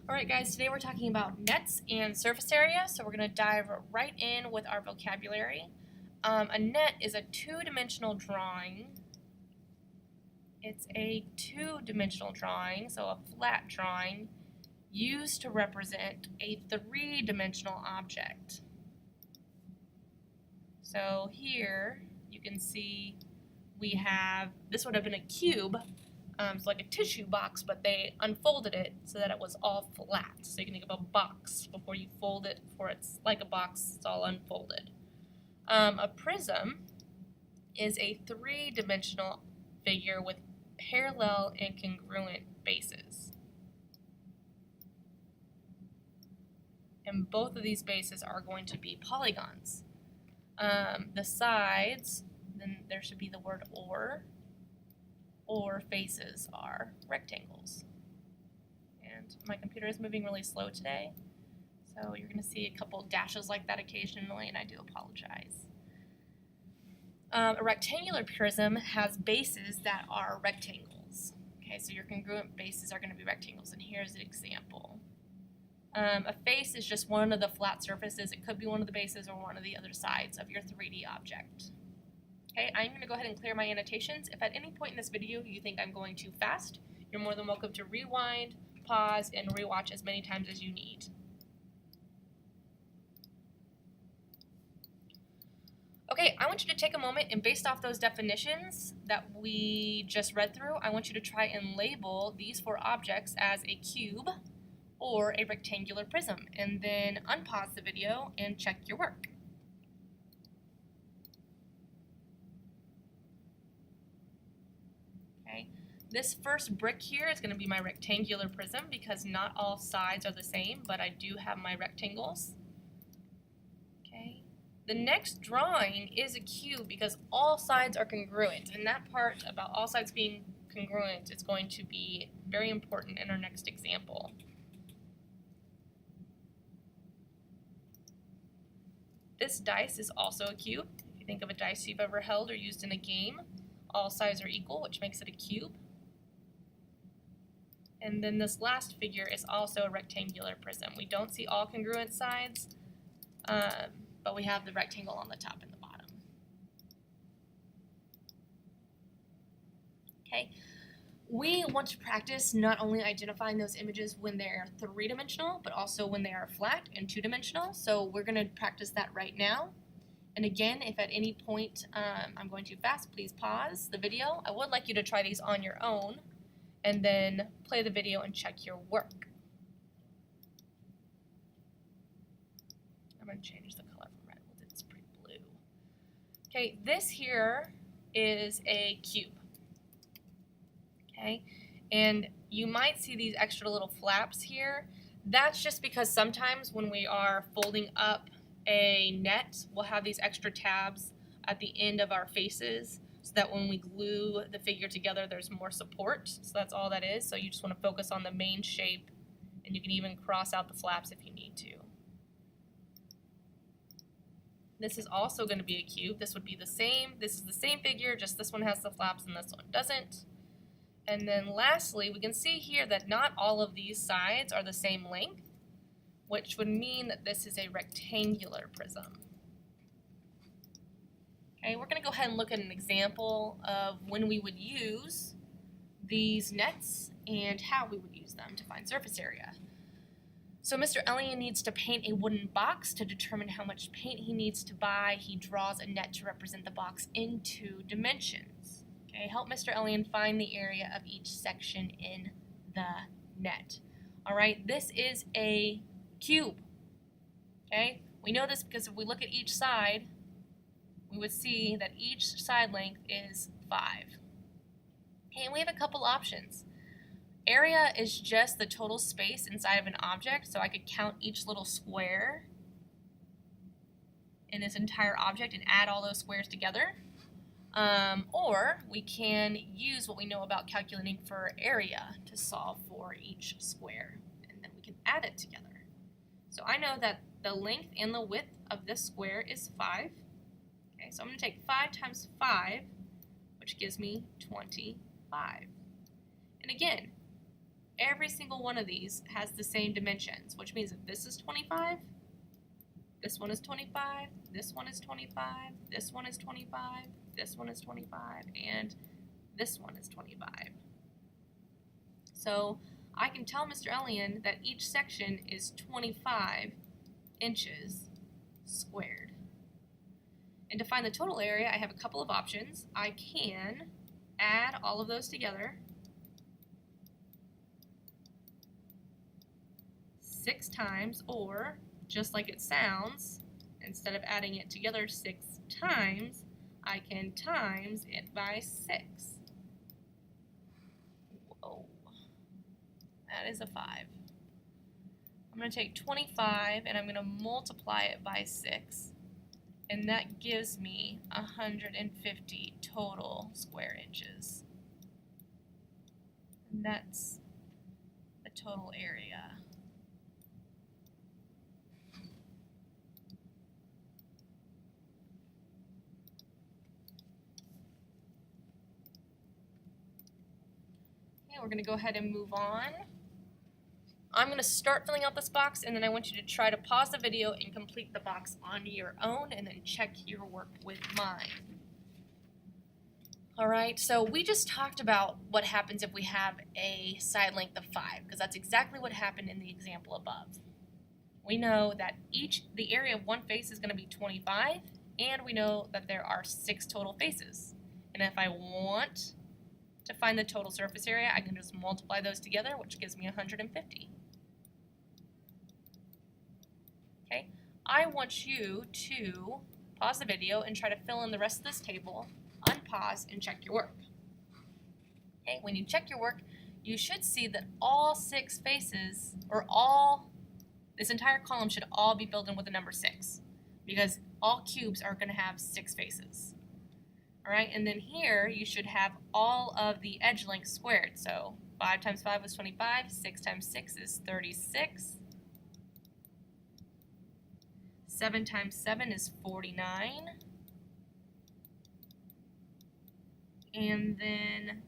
Alright guys, today we're talking about nets and surface area, so we're going to dive right in with our vocabulary. A net is a two-dimensional drawing. It's a two-dimensional drawing, so a flat drawing, used to represent a three-dimensional object. So here you can see we have, this would have been a cube. It's like a tissue box, but they unfolded it so that it was all flat. So you can think of a box before you fold it, before it's like a box, it's all unfolded. A prism is a three-dimensional figure with parallel and congruent bases. And both of these bases are going to be polygons. The sides, then there should be the word or faces are rectangles. And my computer is moving really slow today, so you're going to see a couple dashes like that occasionally, and I do apologize. A rectangular prism has bases that are rectangles. Okay, so your congruent bases are going to be rectangles, and here's an example. A face is just one of the flat surfaces. It could be one of the bases or one of the other sides of your 3D object. Okay, I'm going to go ahead and clear my annotations. If at any point in this video you think I'm going too fast, you're more than welcome to rewind, pause, and rewatch as many times as you need. Okay, I want you to take a moment and based off those definitions that we just read through, I want you to try and label these four objects as a cube or a rectangular prism, and then unpause the video and check your work. This first brick here is going to be my rectangular prism because not all sides are the same, but I do have my rectangles. Okay. The next drawing is a cube because all sides are congruent, and that part about all sides being congruent is going to be very important in our next example. This dice is also a cube. If you think of a dice you've ever held or used in a game, all sides are equal, which makes it a cube. And then this last figure is also a rectangular prism. We don't see all congruent sides, but we have the rectangle on the top and the bottom. Okay, we want to practice not only identifying those images when they're three-dimensional, but also when they are flat and two-dimensional. So we're going to practice that right now. And again, if at any point I'm going too fast, please pause the video. I would like you to try these on your own, and then play the video and check your work. I'm going to change the color from red. It's pretty blue. Okay, this here is a cube. Okay, and you might see these extra little flaps here. That's just because sometimes when we are folding up a net, we'll have these extra tabs at the end of our faces, so that when we glue the figure together, there's more support. So that's all that is. So you just want to focus on the main shape, and you can even cross out the flaps if you need to. This is also going to be a cube. This would be the same. This is the same figure, just this one has the flaps and this one doesn't. And then lastly, we can see here that not all of these sides are the same length, which would mean that this is a rectangular prism. Okay, we're going to go ahead and look at an example of when we would use these nets and how we would use them to find surface area. So Mr. Elliott needs to paint a wooden box. To determine how much paint he needs to buy, he draws a net to represent the box in two dimensions. Okay, help Mr. Elliott find the area of each section in the net. All right, this is a cube. Okay, we know this because if we look at each side, we would see that each side length is 5. Okay, and we have a couple options. Area is just the total space inside of an object, so I could count each little square in this entire object and add all those squares together. Or we can use what we know about calculating for area to solve for each square, and then we can add it together. So I know that the length and the width of this square is 5. Okay, so I'm going to take 5 times 5, which gives me 25. And again, every single one of these has the same dimensions, which means if this is 25, this one is 25, this one is 25, this one is 25, this one is 25, and this one is 25. So I can tell Mr. Ellion that each section is 25 inches squared. And to find the total area, I have a couple of options. I can add all of those together 6 times, or just like it sounds, instead of adding it together 6 times, I can times it by 6. Whoa, that is a 5. I'm going to take 25 and I'm going to multiply it by 6, and that gives me 150 total square inches. And that's the total area. We're going to go ahead and move on. I'm going to start filling out this box, and then I want you to try to pause the video and complete the box on your own, and then check your work with mine. Alright, so we just talked about what happens if we have a side length of 5, because that's exactly what happened in the example above. We know that the area of one face is going to be 25, and we know that there are 6 total faces. And if I want to find the total surface area, I can just multiply those together, which gives me 150. Okay, I want you to pause the video and try to fill in the rest of this table, unpause, and check your work. Okay, when you check your work, you should see that all 6 faces, or this entire column should all be filled in with the number 6, because all cubes are going to have 6 faces. Alright, and then here you should have all of the edge lengths squared. So 5 times 5 was 25, 6 times 6 is 36, 7 times 7 is 49, and then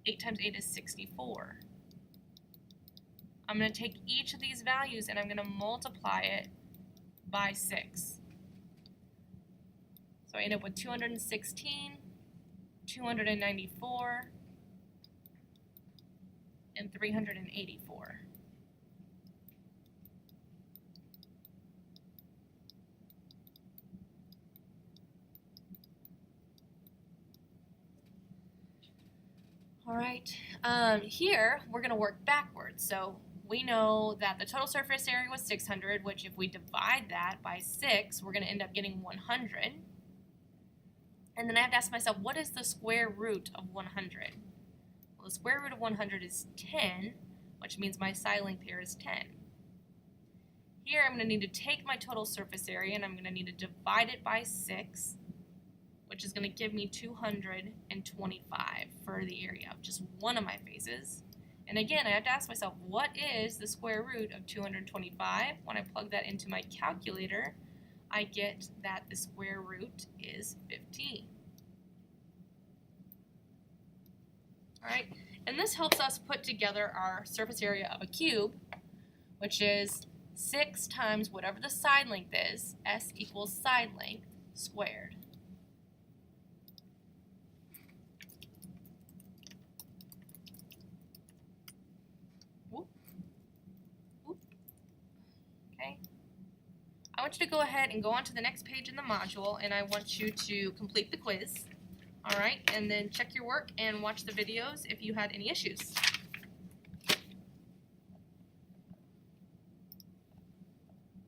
8 times 8 is 64. I'm going to take each of these values and I'm going to multiply it by 6. So I end up with 216, 294, and 384. All right, here we're going to work backwards. So we know that the total surface area was 600, which if we divide that by 6, we're going to end up getting 100. And then I have to ask myself, what is the square root of 100? Well, the square root of 100 is 10, which means my side length here is 10. Here I'm going to need to take my total surface area and I'm going to need to divide it by 6, which is going to give me 225 for the area of just one of my faces. And again, I have to ask myself, what is the square root of 225? When I plug that into my calculator, I get that the square root is 15. Alright, and this helps us put together our surface area of a cube, which is 6 times whatever the side length is, S equals side length squared. Okay. I want you to go ahead and go on to the next page in the module, and I want you to complete the quiz. Alright, and then check your work and watch the videos if you had any issues.